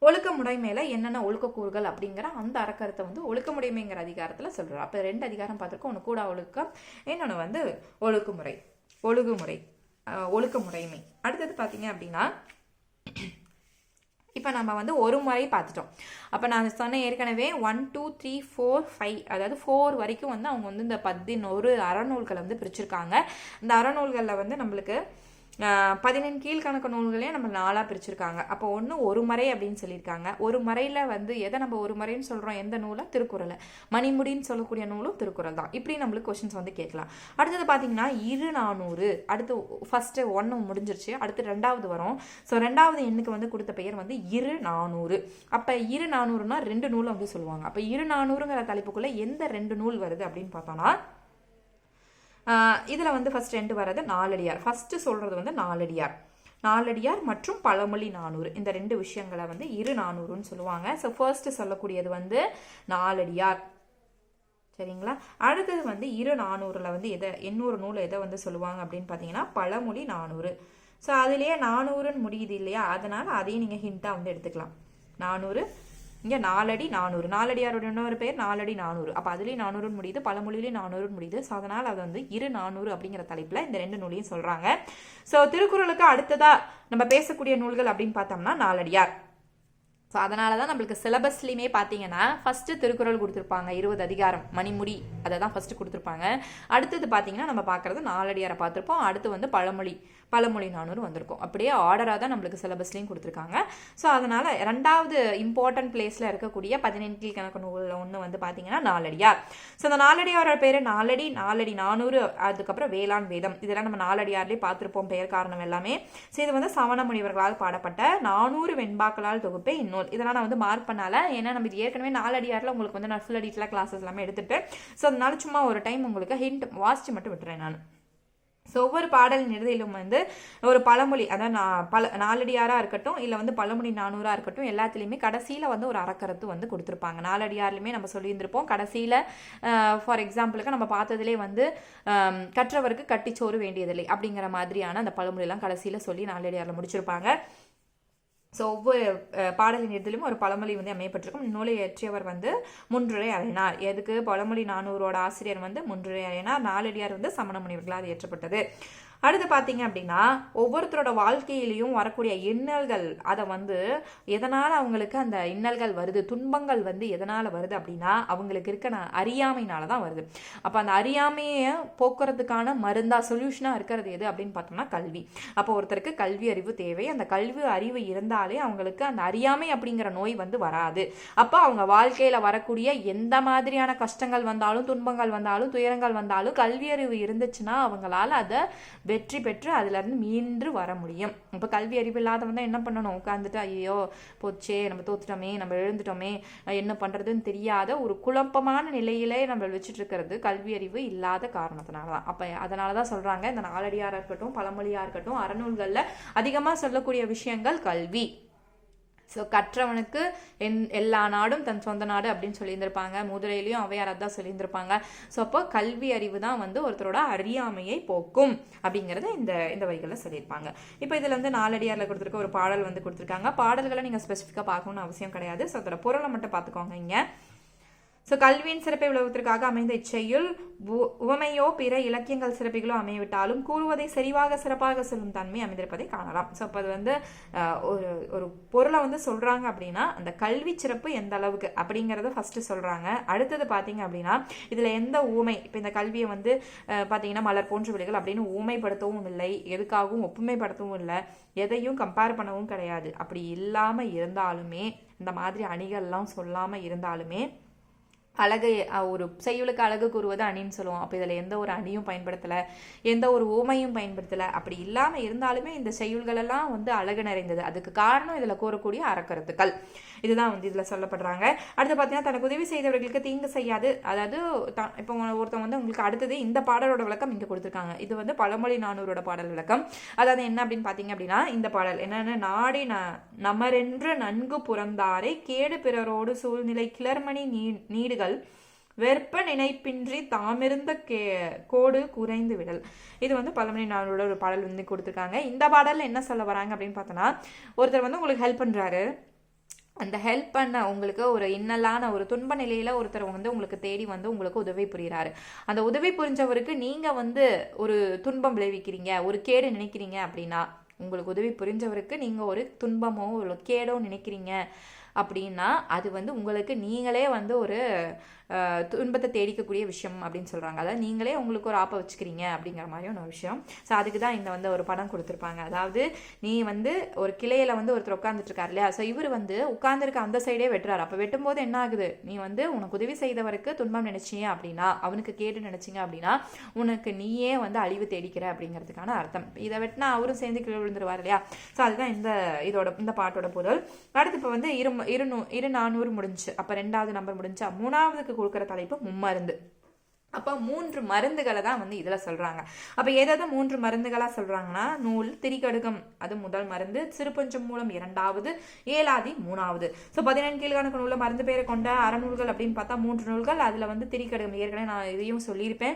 ஒழுக்கமுடைமையில என்னென்ன ஒழுக்கக்கூறுகள் அப்படிங்கிற அந்த அறக்கருத்தை வந்து ஒழுக்கமுடைமைங்கிற அதிகாரத்துல சொல்றாரு. அப்ப 2 அதிகாரம் பார்த்திருக்கோம். ஒன்று கூடா ஒழுக்கம், இன்னொன்று வந்து ஒழுக்கமுறைமை. அடுத்தது பார்த்தீங்க அப்படின்னா, இப்போ நம்ம வந்து ஒரு முறை பார்த்துட்டோம். அப்போ நான் சொன்ன ஏற்கனவே 1 2 3 4 5 அதாவது 4 வரைக்கும் வந்து அவங்க வந்து இந்த 11 அறநூல்களை வந்து பிரிச்சிருக்காங்க. இந்த அறநூல்களில் வந்து நம்மளுக்கு 14 கீழ்கணக்கு நூல்களையும் நம்ம 4ஆக பிரிச்சிருக்காங்க. அப்போ ஒரு மறை அப்படின்னு சொல்லியிருக்காங்க. ஒரு மறையில் வந்து எதை நம்ம ஒரு மறைன்னு சொல்கிறோம், எந்த நூலை? திருக்குறளை. மணிமுடின்னு சொல்லக்கூடிய நூலும் திருக்குறள் தான். இப்படி நம்மளுக்கு கொஸ்டின்ஸ் வந்து கேட்கலாம். அடுத்தது பார்த்தீங்கன்னா 2400. அடுத்து ஃபர்ஸ்ட்டு 1 முடிஞ்சிருச்சு, அடுத்து 2வது வரும். ஸோ 2வது எண்ணுக்கு வந்து கொடுத்த பெயர் வந்து 2400. அப்போ 2400னா 2 நூலை வந்து சொல்லுவாங்க. அப்போ 2400ங்கிற தலைப்புக்குள்ளே எந்த 2 நூல் வருது அப்படின்னு பார்த்தோம்னா, இதில் வந்து ஃபர்ஸ்ட் 2 வர்றது நாலடியார். ஃபர்ஸ்ட் சொல்றது வந்து நாலடியார் மற்றும் பழமொழி 400. இந்த 2 விஷயங்களை வந்து 2400ன்னு சொல்லுவாங்க. ஸோ ஃபர்ஸ்ட் சொல்லக்கூடியது வந்து நாலடியார். சரிங்களா? அடுத்தது வந்து 2400ல வந்து இன்னொரு நூல் எதை வந்து சொல்லுவாங்க அப்படின்னு பார்த்தீங்கன்னா பழமொழி 400. ஸோ அதுலேயே 400ன்னு முடியுது இல்லையா, அதனால அதையும் நீங்கள் ஹிண்டாக வந்து எடுத்துக்கலாம். 400 இங்கே 4 அடி 400. நாலடியாரோட இன்னொரு பேர் 4 அடி 400. அப்போ அதுலேயும் 400 முடியுது, பழமொழியிலேயும் 400 முடியுது. ஸோ அதனால் அது வந்து 400 அப்படிங்கிற தலைப்பில் இந்த 2 நூலையும் சொல்கிறாங்க. ஸோ திருக்குறளுக்கு அடுத்ததாக நம்ம பேசக்கூடிய நூல்கள் அப்படின்னு பார்த்தோம்னா நாலடியார். ஸோ அதனால தான் நம்மளுக்கு சிலபஸ்லையுமே பார்த்தீங்கன்னா ஃபஸ்ட்டு திருக்குறள் கொடுத்துருப்பாங்க, 20 அதிகாரம், மணிமுடி அதை தான் ஃபஸ்ட்டு கொடுத்துருப்பாங்க. அடுத்தது பார்த்தீங்கன்னா நம்ம பார்க்குறது நாலடியாரை பார்த்துருப்போம். அடுத்து வந்து பழமொழி 400 வந்திருக்கும். அப்படியே ஆர்டராக தான் நம்மளுக்கு சிலபஸ்லையும் கொடுத்துருக்காங்க. ஸோ அதனால் 2வது இம்பார்ட்டன்ட் பிளேஸில் இருக்கக்கூடிய 14 கீழ்கணக்கு நூலில் ஒன்று வந்து பார்த்தீங்கன்னா நாலடியார். ஸோ அந்த நாலடியாரோட பேர் நாலடி 400, அதுக்கப்புறம் வேளாண் வேதம், இதெல்லாம் நம்ம நாலடியார்லேயே பார்த்துருப்போம் பெயர் காரணம் எல்லாமே. ஸோ இது வந்து சமண முனிவர்களால் பாடப்பட்ட 400 வெண்பாக்களால் தொகுப்பே இந்நூல். இதெல்லாம் நான் வந்து மார்க் பண்ணால, ஏன்னா நம்ம இது ஏற்கனவே நாலடியாரில் உங்களுக்கு வந்து நான் ஃபுல் அடிட்டில் கிளாஸஸ் எல்லாமே எடுத்துட்டு, ஸோ அதனால சும்மா ஒரு டைம் உங்களுக்கு ஹிண்ட் வாசிச்சு மட்டும் விட்டுறேன் நான். ஸோ ஒவ்வொரு பாடலின் இறுதியிலும் வந்து ஒரு பழமொழி, அதாவது நாலடியாராக இருக்கட்டும் இல்லை வந்து பழமொழி 400 இருக்கட்டும், எல்லாத்துலேயுமே கடைசியில் வந்து ஒரு அறக்கருத்து வந்து கொடுத்துருப்பாங்க. நாலடியார்லையுமே நம்ம சொல்லியிருந்திருப்போம். கடைசியில் ஃபார் எக்ஸாம்பிளுக்கு நம்ம பார்த்ததுலேயே வந்து கற்றவருக்கு கட்டிச்சோறு வேண்டியதில்லை அப்படிங்கிற மாதிரியான அந்த பழமொழியெல்லாம் கடைசியில் சொல்லி நாலடியாரில் முடிச்சிருப்பாங்க. ஸோ ஒவ்வொரு பாடலின் இறுதியிலும் ஒரு பழமொழி வந்து அமையப்பட்டிருக்கும். நூலை இயற்றியவர் வந்து முன்றுரை அறையினார். எதுக்கு? பழமொழி 400ஓட ஆசிரியர் வந்து முன்றுரை அறையினார். நாலடியார் வந்து சமண முனிவர்களால் இயற்றப்பட்டது. அடுத்து பார்த்தீங்க அப்படின்னா ஒவ்வொருத்தரோட வாழ்க்கையிலையும் வரக்கூடிய இன்னல்கள், அதை வந்து எதனால் அவங்களுக்கு அந்த இன்னல்கள் வருது, துன்பங்கள் வந்து எதனால் வருது அப்படின்னா அவங்களுக்கு இருக்க அறியாமையினால தான் வருது. அப்போ அந்த அறியாமையை போக்குறதுக்கான சொல்யூஷனாக இருக்கிறது எது அப்படின்னு பார்த்தோம்னா கல்வி. அப்போ ஒருத்தருக்கு கல்வி அறிவு தேவை. அந்த கல்வி அறிவு இருந்தாலே அவங்களுக்கு அந்த அறியாமை அப்படிங்கிற நோய் வந்து வராது. அப்போ அவங்க வாழ்க்கையில் வரக்கூடிய எந்த மாதிரியான கஷ்டங்கள் வந்தாலும், துன்பங்கள் வந்தாலும், துயரங்கள் வந்தாலும் கல்வி அறிவு இருந்துச்சுன்னா அவங்களால அதை வெற்றி பெற்று அதுலேருந்து மீண்டு வர முடியும். இப்போ கல்வி அறிவு இல்லாதவன் தான் என்ன பண்ணணும், உட்காந்துட்டு ஐயோ போச்சே நம்ம தோத்துட்டோமே, நம்ம எழுந்துட்டோமே, என்ன பண்ணுறதுன்னு தெரியாத ஒரு குழப்பமான நிலையிலே நம்ம வச்சுட்டு இருக்கிறது கல்வி அறிவு இல்லாத காரணத்தினால தான். அப்போ அதனால தான் சொல்கிறாங்க, இந்த நாலடியாராக இருக்கட்டும், பழமொழியாக இருக்கட்டும், அறநூல்களில் அதிகமாக சொல்லக்கூடிய விஷயங்கள் கல்வி. ஸோ கற்றவனுக்கு எல்லா நாடும் தன் சொந்த நாடு அப்படின்னு சொல்லியிருந்திருப்பாங்க. முதுரையிலையும் அவையார் தான் சொல்லியிருந்திருப்பாங்க. ஸோ அப்போ கல்வி அறிவு தான் வந்து ஒருத்தரோட அறியாமையை போக்கும் அப்படிங்கிறத இந்த வரிகளில் சொல்லியிருப்பாங்க. இப்போ இதில் வந்து நாலடியாரில் கொடுத்துருக்க ஒரு பாடல் வந்து கொடுத்துருக்காங்க. பாடல்களை நீங்கள் ஸ்பெசிஃபிக்காக பார்க்கணும்னு அவசியம் கிடையாது. ஸோ அதோட பொருளை மட்டும் பார்த்துக்கோங்க இங்கே. ஸோ கல்வியின் சிறப்பை விளவதற்காக அமைந்த இச்செய்யுள் உவமையோ பிற இலக்கியங்கள் சிறப்பிகளோ அமையவிட்டாலும் கூறுவதை செறிவாக சிறப்பாக சொல்லும் தன்மை அமைந்திருப்பதை காணலாம். ஸோ அப்போ அது வந்து ஒரு பொருளை வந்து சொல்கிறாங்க அப்படின்னா அந்த கல்வி சிறப்பு எந்த அளவுக்கு அப்படிங்கிறத ஃபஸ்ட்டு சொல்கிறாங்க. அடுத்தது பார்த்தீங்க அப்படின்னா இதில் எந்த ஊமை, இப்போ இந்த கல்வியை வந்து பார்த்தீங்கன்னா மலர் போன்ற விலைகள் அப்படின்னு ஊமைப்படுத்தவும் இல்லை, எதுக்காகவும் ஒப்புமைப்படுத்தவும் இல்லை, எதையும் கம்பேர் பண்ணவும் கிடையாது. அப்படி இல்லாமல் இருந்தாலுமே இந்த மாதிரி அணிகள்லாம் சொல்லாமல் இருந்தாலுமே அழகு ஒரு செய்யுளுக்கு அழகு கூறுவது அணின்னு சொல்லுவோம். அப்போ இதில் எந்த ஒரு அணியும் பயன்படுத்தலை, எந்த ஒரு ஊமையும் பயன்படுத்தலை. அப்படி இல்லாமல் இருந்தாலுமே இந்த செய்யுள்களெல்லாம் வந்து அழகு நிறைந்தது. அதுக்கு காரணம் இதில் கூறக்கூடிய அறக்கருத்துக்கள் இதுதான் வந்து இதில் சொல்லப்படுறாங்க. அடுத்து பார்த்தீங்கன்னா தனக்கு உதவி செய்தவர்களுக்கு தீங்கு செய்யாது. அதாவது இப்போ ஒருத்தவங்க வந்து உங்களுக்கு அடுத்தது இந்த பாடலோட விளக்கம் இங்கே கொடுத்துருக்காங்க. இது வந்து பழமொழி 400 பாடல் விளக்கம். அதாவது என்ன அப்படின்னு பார்த்தீங்க அப்படின்னா இந்த பாடல் என்னென்ன, நாடி நமரென்று நன்கு புறந்தாரை கேடு பிறரோடு சூழ்நிலை கிளர்மணி நீடுகள் வெற்ப நினைப்பின்றி தாமிருந்த கோடு குறைந்து விடல். இது வந்து பழமொழி 400 ஒரு பாடல் வந்து கொடுத்துருக்காங்க. இந்த பாடலில் என்ன சொல்ல வராங்க அப்படின்னு பார்த்தோன்னா, ஒருத்தர் வந்து உங்களுக்கு ஹெல்ப் பண்ணுறாரு. அந்த ஹெல்ப் பண்ண உங்களுக்கு ஒரு இன்னலான ஒரு துன்ப நிலையில் ஒருத்தர் வந்து உங்களுக்கு தேடி வந்து உங்களுக்கு உதவி புரிகிறாரு. அந்த உதவி புரிஞ்சவருக்கு நீங்கள் வந்து ஒரு துன்பம் விளைவிக்கிறீங்க, ஒரு கேடு நினைக்கிறீங்க அப்படின்னா, உங்களுக்கு உதவி புரிஞ்சவருக்கு நீங்கள் ஒரு துன்பமோ ஒரு கேடோ நினைக்கிறீங்க அப்படின்னா அது வந்து உங்களுக்கு நீங்களே வந்து ஒரு துன்பத்தை தேடிக்கக்கூடிய விஷயம் அப்படின்னு சொல்கிறாங்க. அதாவது நீங்களே உங்களுக்கு ஒரு ஆப்பை வச்சுக்கிறீங்க அப்படிங்கிற மாதிரியான ஒரு விஷயம். ஸோ அதுக்கு தான் இந்த வந்து ஒரு படம் கொடுத்துருப்பாங்க. அதாவது நீ வந்து ஒரு கிளையில் வந்து ஒருத்தர் உட்காந்துட்டு இருக்காரு இல்லையா, ஸோ இவர் வந்து உட்காந்துருக்க அந்த சைடே வெட்டுறாரு. அப்போ வெட்டும்போது என்ன ஆகுது, நீ வந்து உனக்கு உதவி செய்தவருக்கு துன்பம் நினைச்சிங்க அப்படின்னா, அவனுக்கு கேட்டு நினைச்சிங்க அப்படின்னா உனக்கு நீயே வந்து அழிவு தேடிக்கிற அப்படிங்கிறதுக்கான அர்த்தம். இதை வெட்டினா அவரும் சேர்ந்து கீழே விழுந்துருவார் இல்லையா. ஸோ அதுதான் இந்த பாட்டோட பொருள். அடுத்து இப்போ வந்து 400 முடிஞ்சு, அப்போ 2வது நம்பர் முடிஞ்சா 3வதுக்கு கொடுக்குற தலைப்பு மும்மருந்து. அப்போ 3 மருந்துகளை தான் வந்து இதில் சொல்கிறாங்க. அப்போ ஏதாவது 3 மருந்துகளாக சொல்கிறாங்கன்னா, நூல் திரிகடுகம் அது முதல் மருந்து, சிறுபஞ்சம் மூலம் 2வது, ஏலாதி 3வது. ஸோ 14 கீழ்கணக்கு நூலில் மருந்து பேரை கொண்ட அறநூல்கள் அப்படின்னு பார்த்தா 3 நூல்கள். அதில் வந்து திரிகடுகம் ஏற்கனவே நான் இதையும் சொல்லியிருப்பேன்.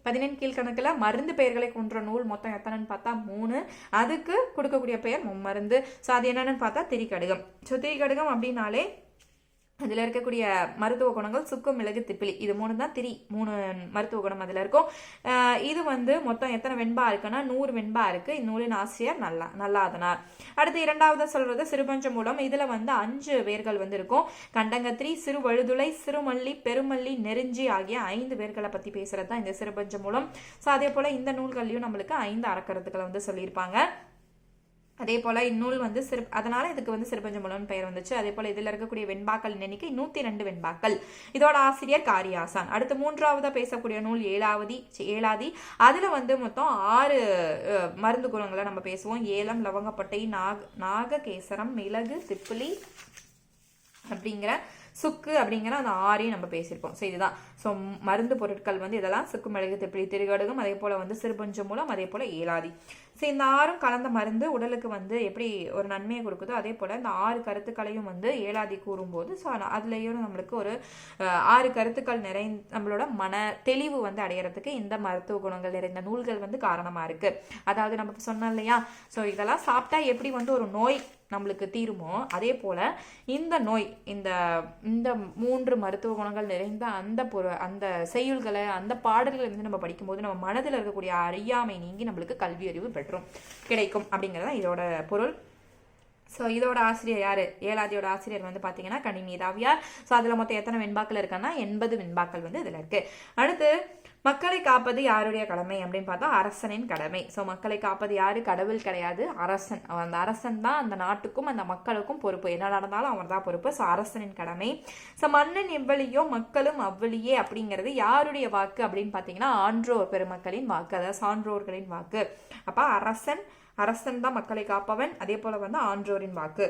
14 கீழ்கணக்கில் மருந்து பெயர்களை கொன்ற நூல் மொத்தம் எத்தனைன்னு பார்த்தா 3. அதுக்கு கொடுக்கக்கூடிய பெயர் மும்மருந்து. ஸோ அது என்னென்னு பார்த்தா திரிகடுகம். ஸோ திரிகடுகம் அப்படின்னாலே அதில் இருக்கக்கூடிய மருத்துவ குணங்கள் சுக்கு, மிளகு, திப்பிலி, இது 3 தான் 3 மருத்துவ குணம் அதில் இருக்கும். இது வந்து மொத்தம் எத்தனை வெண்பா இருக்குன்னா 100 வெண்பா இருக்குது. இந்நூலின் ஆசிரியர் நல்லாதனார். அடுத்து 2வது சொல்கிறது சிறுபஞ்ச மூலம். இதில் வந்து 5 வேர்கள் வந்து இருக்கும். கண்டங்கத்திரி, சிறு வழுதுளை, சிறுமல்லி, பெருமல்லி, நெருஞ்சி ஆகிய 5 வேர்களை பற்றி பேசுகிறது தான் இந்த சிறுபஞ்ச மூலம். ஸோ அதே போல் இந்த நூல்கள்லையும் நம்மளுக்கு 5 அறக்கருத்துக்களை வந்து சொல்லியிருப்பாங்க. அதே போல் இந்நூல் வந்து அதனால இதுக்கு வந்து சிறுபஞ்ச மூலம்னு பெயர் வந்துச்சு. அதே போல் இதில் இருக்கக்கூடிய வெண்பாக்கள் எண்ணிக்கை 102 வெண்பாக்கள். இதோட ஆசிரியர் காரியாசான். அடுத்து 3வது பேசக்கூடிய நூல் ஏலாதி. அதில் வந்து மொத்தம் 6 மருந்து குணங்களை நம்ம பேசுவோம். ஏலம், லவங்கப்பட்டை, நாககேசரம், மிளகு, திப்பிலி அப்படிங்கிற சுக்கு அப்படிங்கிற அந்த 6ஐயும் நம்ம பேசியிருப்போம். ஸோ இதுதான் ஸோ மருந்து பொருட்கள் வந்து இதெல்லாம் சுக்கு, மிளகு, திப்பிலி, திரிகடுகம், அதே போல் வந்து சிறுபஞ்ச மூலம், அதே போல் ஏலாதி. ஸோ இந்த 6ம் கலந்த மருந்து உடலுக்கு வந்து எப்படி ஒரு நன்மையை கொடுக்குதோ அதே போல் இந்த 6 கருத்துக்களையும் வந்து ஏலாதி கூறும்போது ஸோ அதுலேயும் நம்மளுக்கு ஒரு 6 கருத்துக்கள் நம்மளோட மன தெளிவு வந்து அடையிறதுக்கு இந்த மருத்துவ குணங்கள் நிறைந்த நூல்கள் வந்து காரணமாக இருக்குது. அதாவது நம்ம சொன்னோம் இல்லையா, ஸோ இதெல்லாம் சாப்பிட்டா எப்படி வந்து ஒரு நோய் நம்மளுக்கு தீருமோ அதே போல் இந்த நோய் இந்த 3 மருத்துவ குணங்கள் நிறைந்த அந்த செய்யுள்களை அந்த பாடல்களை வந்து நம்ம படிக்கும்போது நம்ம மனதில் இருக்கக்கூடிய அறியாமை நீங்கி நம்மளுக்கு கல்வி அறிவு பெற்றும் கிடைக்கும் அப்படிங்கிறதான் இதோட பொருள். ஸோ இதோட ஆசிரியர் யார், ஏலாதியோட ஆசிரியர் வந்து பார்த்தீங்கன்னா கனிமேதாவியார். ஸோ அதில் மொத்தம் எத்தனை வெண்பாக்கள் இருக்குன்னா 80 வெண்பாக்கள் வந்து இதில் இருக்குது. அடுத்து மக்களை காப்பது யாருடைய கடமை அப்படின்னு பார்த்தா அரசனின் கடமை. ஸோ மக்களை காப்பது யாரு, கடவுள் கிடையாது, அரசன். அந்த அரசன் தான் அந்த நாட்டுக்கும் அந்த மக்களுக்கும் பொறுப்பு. என்ன நடந்தாலும் அவர் தான் பொறுப்பு. ஸோ அரசனின் கடமை. ஸோ மன்னன் எவ்வளியோ மக்களும் அவ்வளியே அப்படிங்கிறது யாருடைய வாக்கு அப்படின்னு பார்த்தீங்கன்னா ஆன்றோர் பெருமக்களின் வாக்கு, அதாவது சான்றோர்களின் வாக்கு. அப்போ அரசன் தான் மக்களை காப்பவன். அதே போல வந்து ஆன்றோரின் வாக்கு.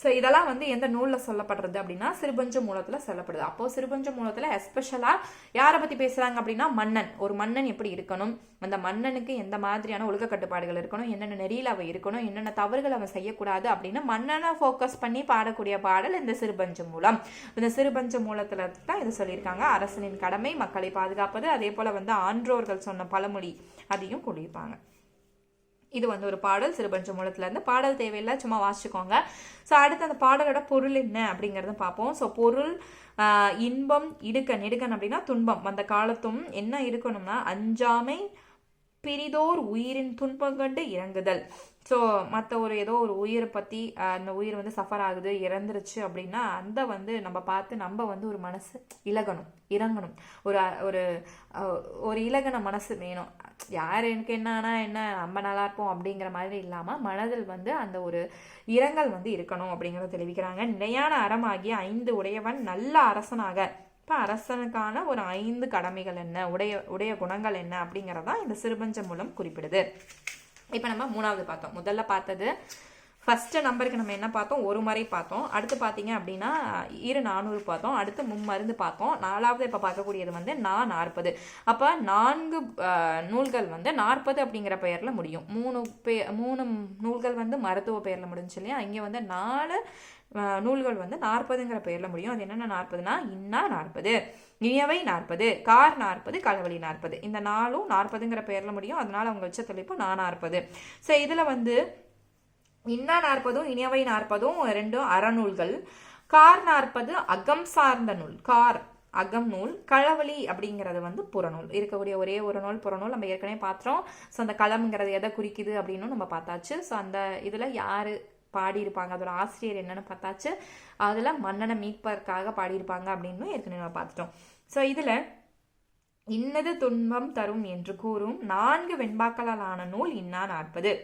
ஸோ இதெல்லாம் வந்து எந்த நூலில் சொல்லப்படுறது அப்படின்னா சிறுபஞ்ச மூலத்தில் சொல்லப்படுது. அப்போது சிறுபஞ்ச மூலத்தில் எஸ்பெஷலாக யாரை பற்றி பேசுகிறாங்க அப்படின்னா மன்னன். ஒரு மன்னன் எப்படி இருக்கணும், அந்த மன்னனுக்கு எந்த மாதிரியான ஒழுக்க கட்டுப்பாடுகள் இருக்கணும், என்னென்ன நெறியில் அவன் இருக்கணும், என்னென்ன தவறுகள் அவன் செய்யக்கூடாது அப்படின்னு மன்னனை ஃபோக்கஸ் பண்ணி பாடக்கூடிய பாடல் இந்த சிறுபஞ்ச மூலம். இந்த சிறுபஞ்ச மூலத்தில் தான் இதை சொல்லியிருக்காங்க. அரசனின் கடமை மக்களை பாதுகாப்பது, அதே போல் வந்து ஆன்றோர்கள் சொன்ன பழமொழி அதையும் கூடியிருப்பாங்க. இது வந்து ஒரு பாடல் சிறுபஞ்ச மூலத்துல இருந்து. பாடல் தேவையில்லை, சும்மா வாசிச்சுக்கோங்க. ஸோ அடுத்து அந்த பாடலோட பொருள் என்ன அப்படிங்கிறத பார்ப்போம். ஸோ பொருள் இன்பம் இடுக்கண். இடுக்கண் அப்படின்னா துன்பம். அந்த காலத்தும் என்ன இருக்கணும்னா அஞ்சாமை பிரிதோர் உயிரின் துன்பம் கண்டு இறங்குதல். ஸோ மற்ற ஒரு ஏதோ ஒரு உயிரை பற்றி அந்த உயிர் வந்து சஃபர் ஆகுது, இறந்துருச்சு அப்படின்னா அந்த வந்து நம்ம பார்த்து நம்ம வந்து ஒரு மனசு இறங்கணும். ஒரு ஒரு ஒரு இலகன மனசு வேணும். யார் எனக்கு என்னன்னா என்ன நம்ம நல்லா இருப்போம் அப்படிங்கிற மாதிரி இல்லாமல் மனதில் வந்து அந்த ஒரு இரங்கல் வந்து இருக்கணும் அப்படிங்கிறத தெரிவிக்கிறாங்க. நிலையான அறமாகிய 5 உடையவன் நல்ல அரசனாக. இப்போ அரசனுக்கான ஒரு 5 கடமைகள் என்ன, உடைய குணங்கள் என்ன அப்படிங்கிறதான் இந்த சிறுபஞ்ச மூலம் குறிப்பிடுது. இப்போ நம்ம 3வது பார்த்தோம். முதல்ல பார்த்தது ஃபர்ஸ்ட் நம்பருக்கு நம்ம என்ன பார்த்தோம், ஒரு முறை பார்த்தோம். அடுத்து பார்த்தீங்க அப்படின்னா 400 பார்த்தோம். அடுத்து மும்மருந்து பார்த்தோம். 4வது இப்போ பார்க்கக்கூடியது வந்து 40. அப்போ 4 நூல்கள் வந்து 40 அப்படிங்கிற பெயரில் முடியும். 3 நூல்கள் வந்து மருத்துவ பெயரில் முடிஞ்சு இல்லையா, இங்கே வந்து 4 நூல்கள் வந்து 40ங்கிற பெயரில் முடியும். அது என்னென்ன 40னா இன்னா 40, இனியவை 40, கார் 40, களவழி 40. இந்த 4ம் 40ங்கிற பெயரில் முடியும். அதனால அவங்க வச்ச தெளிப்பு 40. ஸோ இதில் வந்து இன்னா 40ம் இனியவை 40ம் 2 அறநூல்கள். கார் 40 அகம் சார்ந்த நூல். கார் அகம் நூல். களவழி அப்படிங்கிறது வந்து புறநூல். இருக்கக்கூடிய ஒரே ஒரு நூல் புறநூல். நம்ம ஏற்கனவே பார்த்தோம். ஸோ அந்த களம்ங்கிறது எதை குறிக்குது அப்படின்னு நம்ம பார்த்தாச்சு. ஸோ அந்த இதில் யார் பாடியிருப்பாங்க, அதோட ஆசிரியர் என்னன்னு பார்த்தாச்சு. அதில் மன்னனை மீட்பதற்காக பாடியிருப்பாங்க அப்படின்னு ஏற்கனவே நம்ம பார்த்துட்டோம். ஸோ இதில் இன்னது துன்பம் தரும் என்று கூறும் 4 வெண்பாக்களால் ஆன நூல் இன்னா 40.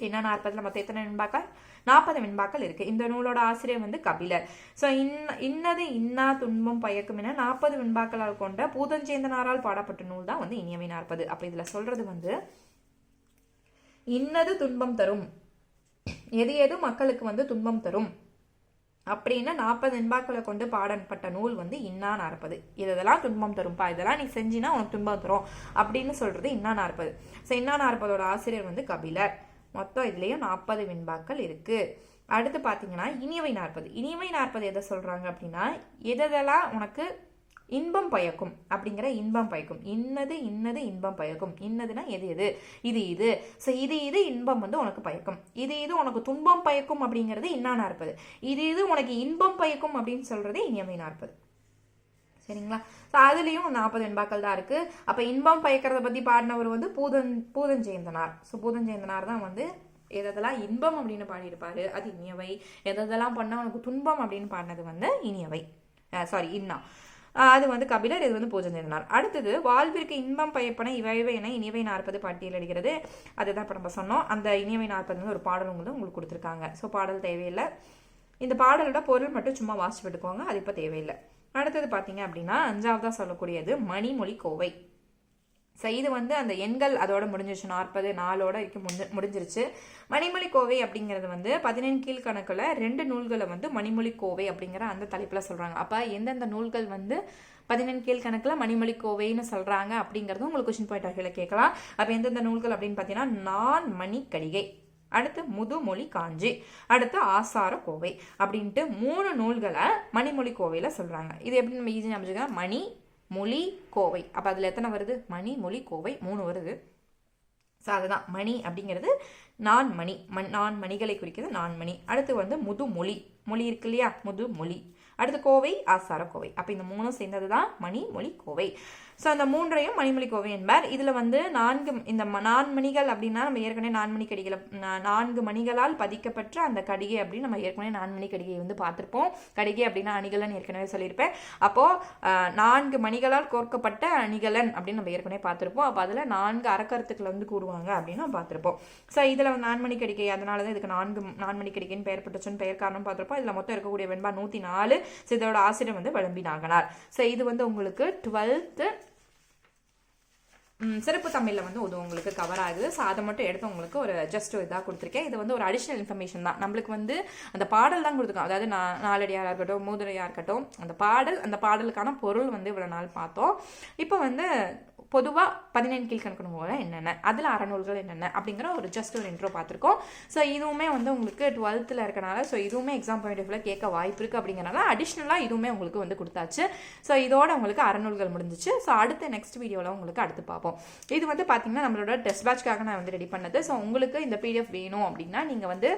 இன்னா 40ல் மொத்தம் எத்தனை வெண்பாக்கள்? 40 வெண்பாக்கள் இருக்கு. இந்த நூலோட ஆசிரியர் வந்து கபிலர். ஸோ இன்னது இன்னா துன்பம் பயக்கும் என 40 வெண்பாக்களால் கொண்ட பூதஞ்சேந்தனாரால் பாடப்பட்ட நூல் தான் வந்து இனியவை 40. அப்போ இதில் சொல்றது வந்து இன்னது துன்பம் தரும், எது எது மக்களுக்கு வந்து துன்பம் தரும் அப்படின்னு 40 வெண்பாக்களை கொண்டு பாடப்பட்ட நூல் வந்து இன்னா 40. இதெல்லாம் துன்பம் தரும்பா, இதெல்லாம் நீ செஞ்சினா உனக்கு துன்பம் தரும் அப்படின்னு சொல்றது இன்னா 40. ஸோ இன்னா 40ஓட ஆசிரியர் வந்து கபிலர். மொத்தம் இதுலேயும் 40 வெண்பாக்கள் இருக்கு. அடுத்து பார்த்தீங்கன்னா இனியவை 40. இனியவை 40 எதை சொல்றாங்க அப்படின்னா எதெல்லாம் உனக்கு இன்பம் பயக்கும் அப்படிங்கிற இன்பம் பயக்கும். இன்னது இன்பம் பயக்கும். இன்னதுன்னா எது எது, இது. ஸோ இது இன்பம் வந்து உனக்கு பயக்கும். இது உனக்கு துன்பம் பயக்கும் அப்படிங்கிறது இன்னா 40. இது உனக்கு இன்பம் பயக்கும் அப்படின்னு சொல்றது இனியவை 40. சரிங்களா? ஸோ அதுலேயும் 40 வெண்பாக்கள் தான் இருக்கு. அப்போ இன்பம் பயக்கிறத பற்றி பாடினவர் வந்து பூதஞ்சேந்தனார். ஸோ பூதஞ்சேந்தனார் தான் வந்து எதெல்லாம் இன்பம் அப்படின்னு பாடியிருப்பாரு அது இனியவை. எதெல்லாம் பண்ண உனக்கு துன்பம் அப்படின்னு பாடினது வந்து இனியவை, இன்னா. அது வந்து கபிலர், இது வந்து பூதஞ்சேந்தனார். அடுத்தது வாழ்விற்கு இன்பம் பயப்பன இவை என இனியவை 40 பட்டியலிடுகிறது. அதுதான் இப்போ நம்ம சொன்னோம். அந்த இனியவை 40 வந்து ஒரு பாடல் உங்களுக்கு கொடுத்துருக்காங்க. ஸோ பாடல் தேவையில்லை. இந்த பாடலோட பொருள் மட்டும் சும்மா வாசிச்சு விட்டுக்கோங்க, அது இப்போ தேவையில்லை. அடுத்தது பார்த்தீங்க அப்படின்னா 5வதா சொல்லக்கூடியது மணிமொழி கோவை. ஸோ இது வந்து அந்த எண்கள் அதோட முடிஞ்சிருச்சு. 40 4ஓட முடிஞ்சிருச்சு. மணிமொழி கோவை அப்படிங்கிறது வந்து 14 கீழ்கணக்கில் 2 நூல்களை வந்து மணிமொழி கோவை அப்படிங்கிற அந்த தலைப்பில் சொல்கிறாங்க. அப்போ எந்தெந்த நூல்கள் வந்து 14 கீழ்கணக்கில் மணிமொழி கோவைன்னு சொல்கிறாங்க அப்படிங்கிறது உங்களுக்கு கொஸ்டின் பாயிண்ட் ஆகியில் கேட்கலாம். அப்போ எந்தெந்த நூல்கள் அப்படின்னு பார்த்தீங்கன்னா நான்மணி கடிகை, அடுத்து முதுமொழி காஞ்சி, அடுத்து ஆசார கோவை அப்படின்ட்டு 3 நூல்களை மணிமொழி கோவையில் சொல்கிறாங்க. இது எப்படி நம்ம ஈஸியாக அமைச்சுக்கலாம், மணி மொழி கோவை. அப்போ அதில் எத்தனை வருது, மணி மொழி கோவை 3 வருது. ஸோ அதுதான் மணி அப்படிங்கிறது நான்மணிகளை குறிக்கிறது, நான்மணி. அடுத்து வந்து முதுமொழி, மொழி இருக்கு இல்லையா, முதுமொழி. அடுத்து கோவை ஆசார கோவை. அப்போ இந்த 3 சேர்ந்தது தான் மணி மொழி கோவை. ஸோ அந்த 3ஐயும் மணிமொழி கோவை என்பார். இதில் வந்து 4 நான்மணிகள் அப்படின்னா நம்ம ஏற்கனவே 4 கடிகளை 4 மணிகளால் பதிக்கப்பட்ட அந்த கடிகை அப்படின்னு நம்ம ஏற்கனவே 4 கடிகை வந்து பார்த்துருப்போம். கடிகை அப்படின்னா அணிகலன் ஏற்கனவே சொல்லியிருப்பேன். அப்போது 4 மணிகளால் கோர்க்கப்பட்ட அணிகலன் அப்படின்னு நம்ம ஏற்கனவே பார்த்துருப்போம். அப்போ அதில் 4 அறக்கருத்துக்கள் வந்து கூறுவாங்க அப்படின்னு நம்ம பார்த்துருப்போம். ஸோ இதில் 4 கடிகை, அதனால தான் இதுக்கு 4 கடிகைன்னு பெயர் பெற்றுச்சுன்னு பெயர் காரணம் பார்த்துருப்போம். இதில் மொத்தம் இருக்கக்கூடிய வெண்பா 104. ஸோ இதோட ஆசிரியர் வந்து வளம்பி நாகனார். ஸோ இது வந்து உங்களுக்கு 12th சிறப்பு தமிழில் வந்து இது உங்களுக்கு கவர் ஆகுது. ஸோ அதை மட்டும் எடுத்து உங்களுக்கு ஒரு ஜஸ்ட் இதாக கொடுத்துருக்கேன். இது வந்து ஒரு அடிஷ்னல் இன்ஃபர்மேஷன் தான். நம்மளுக்கு வந்து அந்த பாடல் தான் கொடுத்துருக்கோம். அதாவது நாலடியாக இருக்கட்டும், மூதுரையாக இருக்கட்டும், அந்த பாடலுக்கான பொருள் வந்து இவ்வளோ நாள் பார்த்தோம். இப்போ வந்து பொதுவாக 17 கீழ்கணக்கு நூல்கள் என்னென்ன, அதில் அறநூல்கள் என்னென்ன அப்படிங்கிற ஒரு ஜஸ்ட் ஒரு இன்ட்ரோ பார்த்துருக்கோம். ஸோ இதுவுமே வந்து உங்களுக்கு 12th இருக்கனால ஸோ இதுவுமே எக்ஸாம் பாயிண்ட் ஆஃப் வியூவில் கேட்க வாய்ப்பு இருக்குது. அப்படிங்கிறனால அடிஷ்னலாக இதுவுமே உங்களுக்கு வந்து கொடுத்தாச்சு. ஸோ இதோட உங்களுக்கு அறநூல்கள் முடிஞ்சிச்சு. ஸோ அடுத்த நெக்ஸ்ட் வீடியோவில் உங்களுக்கு அடுத்து பார்ப்போம். இது வந்து பார்த்தீங்கன்னா நம்மளோட டெஸ்ட் பேட்ச்காக நான் வந்து ரெடி பண்ணது. ஸோ உங்களுக்கு இந்த பிடிஎஃப் வேணும் அப்படின்னா நீங்கள் வந்து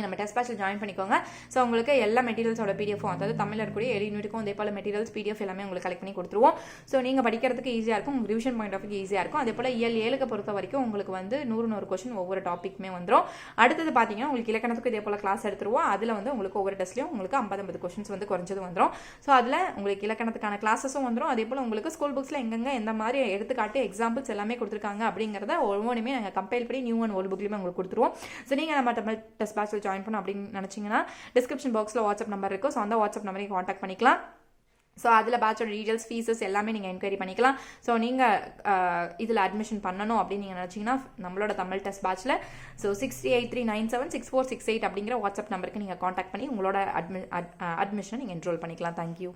நம்ம டெஸ்ட் பேட்சில் ஜாயின் பண்ணிக்கோங்க. ஸோ உங்களுக்கு எல்லா மெட்டீரியல்ஸோட பிடிஎஃபும், அதாவது தமிழில் இருக்கக்கூடிய 7 யூனிட்டுக்கும் அதே போல் மெட்டீரியல்ஸ் பிடிஎஃப் எல்லாமே உங்களுக்கு கலெக்ட் பண்ணி கொடுத்துருவோம். ஸோ நீங்கள் படிக்கிறதுக்கு ஈஸியாக இருக்கும், உங்களுக்கு ரிவிஷன் பாயிண்ட் ஆஃப் ஈஸியாக இருக்கும். அதே போல் இயல் 7க்கு பொறுத்த வரைக்கும் உங்களுக்கு வந்து 100 கொஸ்டின் ஒவ்வொரு டாப்பிக்குமே வந்துடும். அடுத்தது பார்த்தீங்கன்னா உங்களுக்கு இலக்கணத்துக்கு இதே போல் கிளாஸ் எடுத்துருவோம். அதில் வந்து உங்களுக்கு ஒவ்வொரு டெஸ்ட்லையும் உங்களுக்கு 50 கொஸ்டின்ஸ் வந்து குறைஞ்சது வந்துடும். ஸோ அதில் உங்களுக்கு இலக்கணத்துக்கான கிளாஸஸும் வந்துடும். அதே போல் உங்களுக்கு ஸ்கூல் புக்ஸில் எங்கெங்கே எந்த மாதிரி எடுத்துக்காட்டு எக்ஸாம்பிள்ஸ் எல்லாமே கொடுத்துருக்காங்க அப்படிங்கிறத ஒவ்வொன்றுமே நாங்கள் கம்பைல் பண்ணி நியூ அண்ட் ஓல்டு புக்லையுமே உங்களுக்கு கொடுத்துருவோம். ஸோ நீங்கள் நம்ம தமிழ் டெஸ்ட் பேட்சில் ஜாயின் பண்ணணும் அப்படின்னு நினச்சிங்கன்னா டிஸ்கிரிப்ஷன் பாக்ஸில் வாட்ஸ்அப் நம்பர் இருக்கும். ஸோ அந்த வாட்ஸ்அப் நம்பரை காண்டாக்ட் பண்ணிக்கலாம். ஸோ அதில் பேட்சோட டீட்டெயில்ஸ், ஃபீஸஸ் எல்லாமே நீங்கள் என்கொயரி பண்ணிக்கலாம். ஸோ நீங்கள் இதில் அட்மிஷன் பண்ணணும் அப்படின்னு நீங்கள் நினச்சிங்கன்னா நம்மளோட தமிழ் டெஸ்ட் பேட்சில் ஸோ 6839764668 அப்படிங்கிற வாட்ஸ்அப் நம்பருக்கு நீங்கள் காண்டாக்ட் பண்ணி உங்களோட அட்மிஷன் நீங்கள் என்ரோல் பண்ணிக்கலாம். தேங்க்யூ.